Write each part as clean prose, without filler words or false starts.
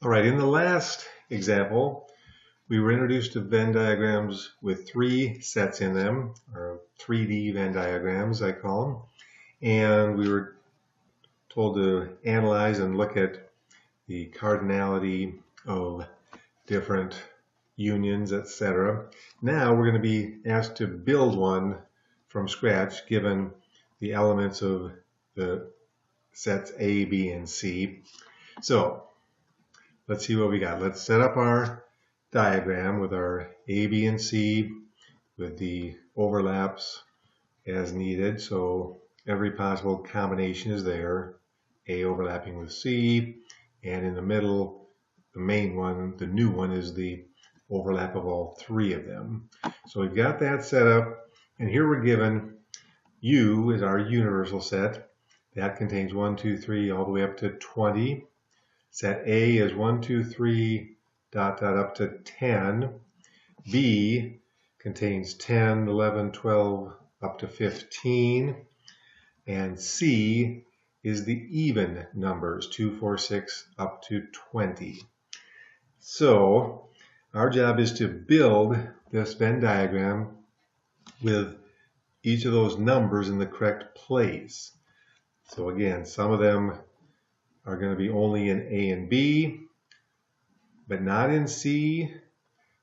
All right, in the last example, we were introduced to Venn diagrams with three sets in them, or 3D Venn diagrams, I call them. And we were told to analyze and look at the cardinality of different unions, etc. Now we're going to be asked to build one from scratch, given the elements of the sets A, B, and C. So let's see what we got. Let's set up our diagram with our A, B, and C with the overlaps as needed. So every possible combination is there. A overlapping with C, and in the middle, the main one, the new one, is the overlap of all three of them. So we've got that set up, and here we're given U is our universal set. That contains 1, 2, 3, all the way up to 20. Set A is 1, 2, 3, dot, dot, up to 10. B contains 10, 11, 12, up to 15. And C is the even numbers, 2, 4, 6, up to 20. So our job is to build this Venn diagram with each of those numbers in the correct place. So again, some of them are going to be only in A and B, but not in C.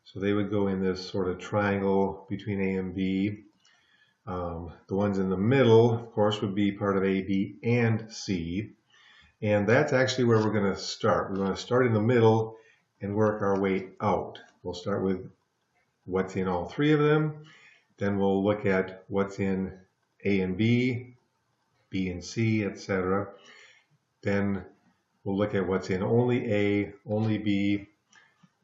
So they would go in this sort of triangle between A and B. The ones in the middle, of course, would be part of A, B, and C. And that's actually where we're going to start. We're going to start in the middle and work our way out. We'll start with what's in all three of them. Then we'll look at what's in A and B, B and C, etc. Then we'll look at what's in only A, only B,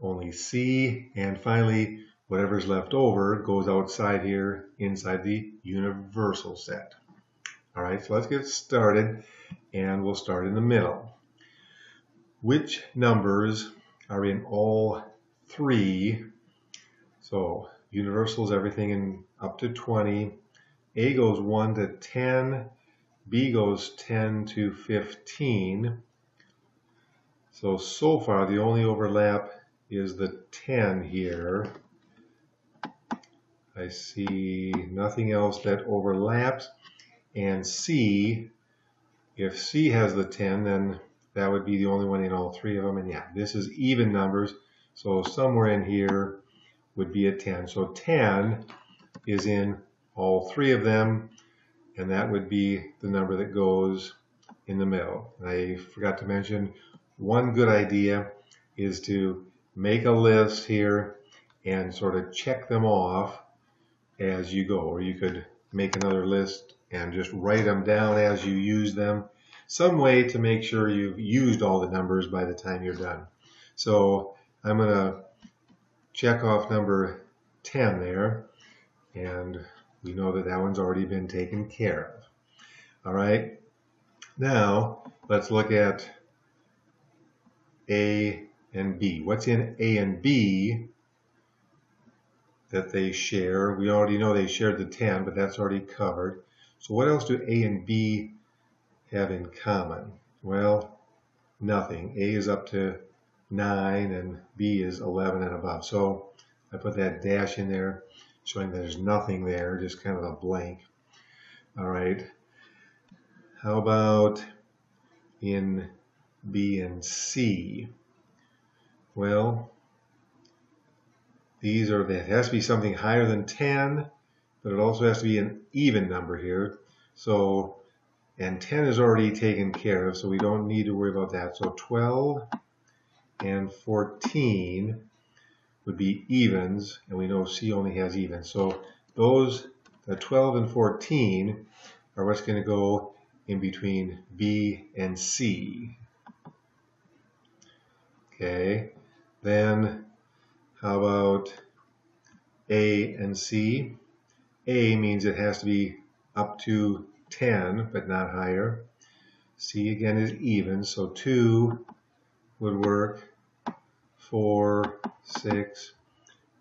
only C, and finally, whatever's left over goes outside here inside the universal set. All right, so let's get started, and we'll start in the middle. Which numbers are in all three? So universal is everything in up to 20. A goes 1 to 10. B goes 10 to 15. So far the only overlap is the 10 here. I see nothing else that overlaps. And C, if C has the 10, then that would be the only one in all three of them. And yeah, this is even numbers. So somewhere in here would be a 10. So 10 is in all three of them, and that would be the number that goes in the middle. I forgot to mention, one good idea is to make a list here and sort of check them off as you go, or you could make another list and just write them down as you use them. Some way to make sure you've used all the numbers by the time you're done. So I'm going to check off number 10 there, and we know that that one's already been taken care of. All right, now let's look at A and B. What's in A and B that they share? We already know they shared the 10, but that's already covered. So what else do A and B have in common? Well, nothing. A is up to 9 and B is 11 and above. So I put that dash in there showing there's nothing there, just kind of a blank. All right. How about in B and C? Well, it has to be something higher than 10, but it also has to be an even number here. So, and 10 is already taken care of, so we don't need to worry about that. So 12 and 14 would be evens, and we know C only has evens. So those, the 12 and 14, are what's going to go in between B and C. Okay, then how about A and C? A means it has to be up to 10, but not higher. C again is even, so 2 would work, 4, 6,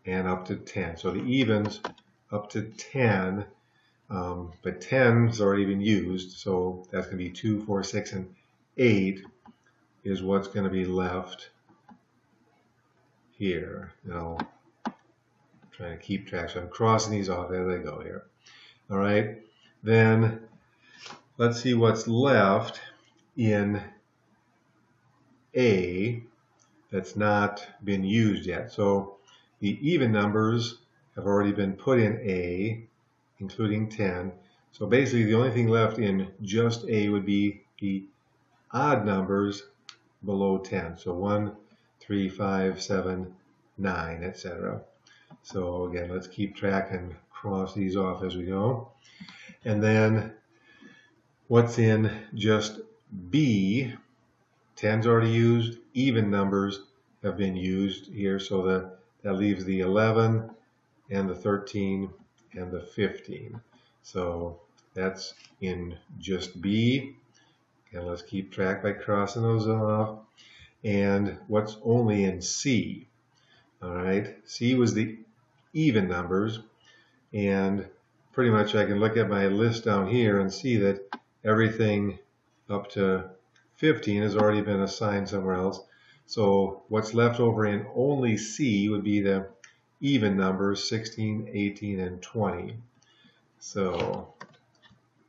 and up to 10. So the evens up to 10, but 10 has already been used, so that's going to be 2, 4, 6, and 8 is what's going to be left here. Now, I'm trying to keep track, so I'm crossing these off as I go here. All right, then let's see what's left in A that's not been used yet. So the even numbers have already been put in A, including 10. So basically the only thing left in just A would be the odd numbers below 10. So 1, 3, 5, 7, 9, etc. So again, let's keep track and cross these off as we go. And then what's in just B, 10's already used, even numbers have been used here, so that leaves the 11 and the 13 and the 15. So that's in just B. And let's keep track by crossing those off. And what's only in C? All right, C was the even numbers, and pretty much I can look at my list down here and see that everything up to 15 has already been assigned somewhere else. So what's left over in only C would be the even numbers, 16, 18, and 20. So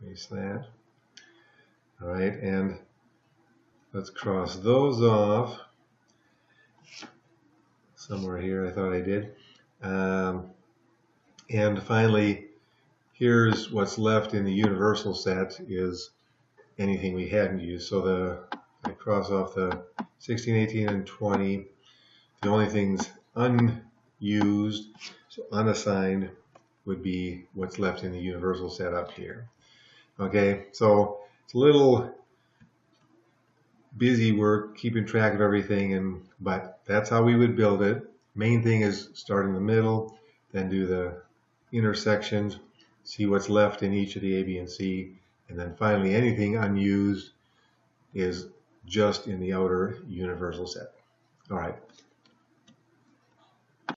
erase that. All right, and let's cross those off. Somewhere here, I thought I did. And finally, here's what's left in the universal set is anything we hadn't used. So I cross off the 16, 18, and 20. The only things unused, so unassigned, would be what's left in the universal set up here. Okay, so it's a little busy work keeping track of everything, but that's how we would build it. Main thing is start in the middle, then do the intersections, see what's left in each of the A, B, and C, and then finally anything unused is just in the outer universal set. All right.